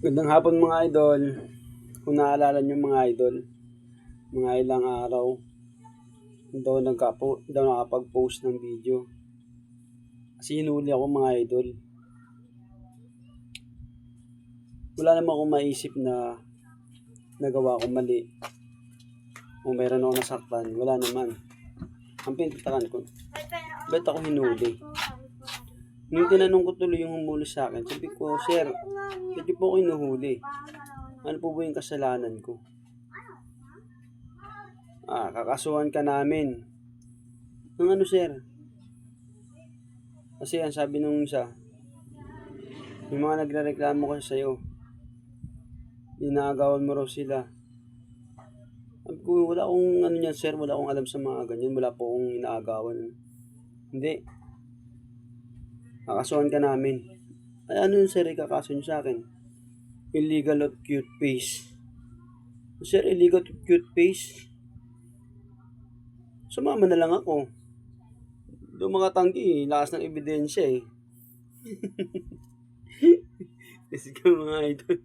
Gandang hapon mga idol. Kung naalala nyo mga idol, mga ilang araw, daw nakapag-post ng video. Kasi hinuli ako mga idol. Wala naman akong maisip na nagawa ko mali. O meron ako nasaktan. Wala naman. Ang pinagtatakan ko, ba't ako hinuli? Nung tinanong ko tuloy yung humuli sa akin, sabi ko, Sir, ba't niyo po ako hinuhuli? Ano po ba yung kasalanan ko? Kakasuhan ka namin. Ng ano, sir? Kasi ang sabi nung isa, yung mga nagrereklamo kasi sa'yo, inaagawan mo raw sila. Sabi ko, wala akong ano yan, sir, wala akong alam sa mga ganyan, wala po akong inaagawan. Hindi. Kakasuhan ka namin. Ay, ano yung sir, ikakaso nyo sa akin? Illegal at cute face. Sir, illegal at cute face? Sumama na lang ako. Doon mga tanggi, lakas ng ebidensya eh. Let's go mga idol.